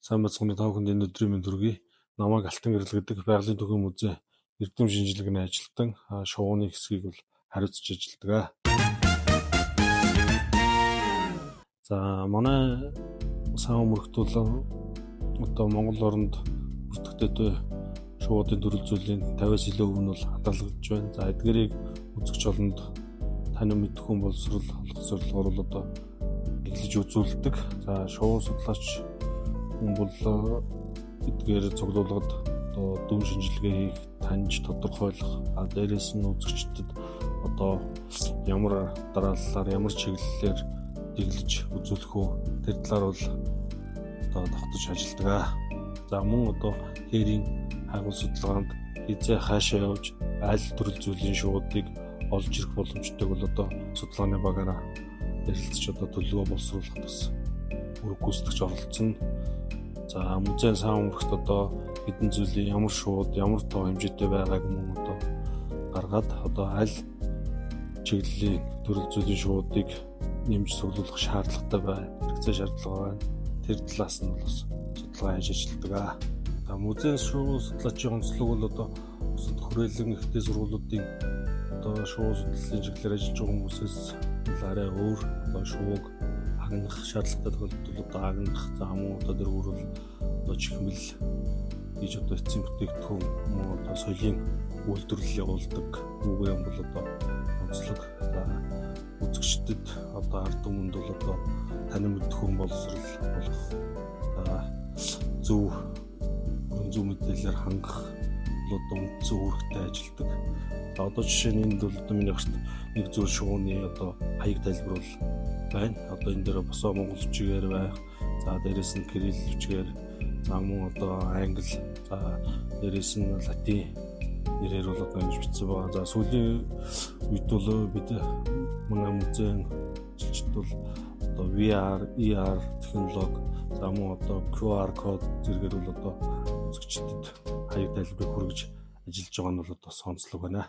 Сайн бацхан та бүхэнд энэ өдрийн мэнд хүргэе. Намайг Алтан гэрэл гэдэг байгалийн төхөөрөмж музей эрдэм шинжилгээний ажилтан шувууны хэсгийг бол хариуцж ажилладаг. За манай сайн өмөрхтөл одоо Монгол оронд бүртгэгдээд шуудын төрөл зүйлийн 50-аас илүү өвн бол хадгалагдж байна. За эдгээрийг үзэгч олонд тань мэдэх хүн боловсрол олох зорилгоор бол одоо эхлэж үзүүлдэг. За шувуу судлаач хүн бол эдгээр цуглуулгад одоо дүн шинжилгээ хийх, таньж тодорхойлох, дээрээс нь үзэгчдэд одоо ямар дарааллаар, ямар чиглэлээр дэглэж үзүүлэх үү тэр талаар бол одоо тогтож ажилладаг. За мөн одоо хээрийн хайгуул судалгаанд хизээ хаашаа явж аль төрөл зүйлийн шуудыг олж ирэх боломжтойг бол одоо судалгааны багаараа ярилцж одоо төлөвлөгөө боловсруулах бас үүрэг гүйцэтгэж оролцсон. За музейн сайн өмөрхт одоо хэдэн зүйлийн ямар шууд, ямар тоо хэмжээтэй байгааг мөн одоо гаргаад одоо аль чиглэлийн төрөл зүйлийн шуудыг нэмж цуглуулах шаардлагатай байна. Хэрэгцээ шаардлага байна. Тэр талаас нь бас судалгаа хийж ажилладаг. За музейн шувуу судлаачийн онцлог бол одоо бусад хүрээлэн ихтэй сургуулиудын одоо шувуу судлалын чиглэлээр ажиллаж байгаа хүмүүсээс арай өөр одоо шувууг агнах шаардлагатай тохиолдолд одоо агнах, за мөн одоо дөрвөр бол одоо чихмэл гэж одоо эцсийн бүтээгдэхүүн мөн одоо соёлын үйлдвэрлэл явуулдаг үгүй юм бол одоо онцлог. За үзэгчдэд одоо ард түмэнд бол одоо танин мэдэх хүн боловсрол болох зөв мэдээлэлээр хангах бол одоо үндсэн үүрэгтэй ажилладаг. За одоо жишээ нь энд бол одоо миний гарт нэг зүйл шувууны одоо хаяг тайлбар байна. Одоо энэ дээр босоо монгол бичгээр байх. За дээрэс нь кирилл бичгээр, за мөн одоо англи, за дээрэс нь латин нэрээр бол одоо ингэж бичсэн байгаа. За сүүлийн үед бол бид манай музейн ажилчид бол одоо VR, ER технологи, за мөн одоо QR код зэргээр бол одоо үзэгчдэд хаяг тайлбарыг хүргэж ажиллаж байгаа нь бол одоо сонцлог байна.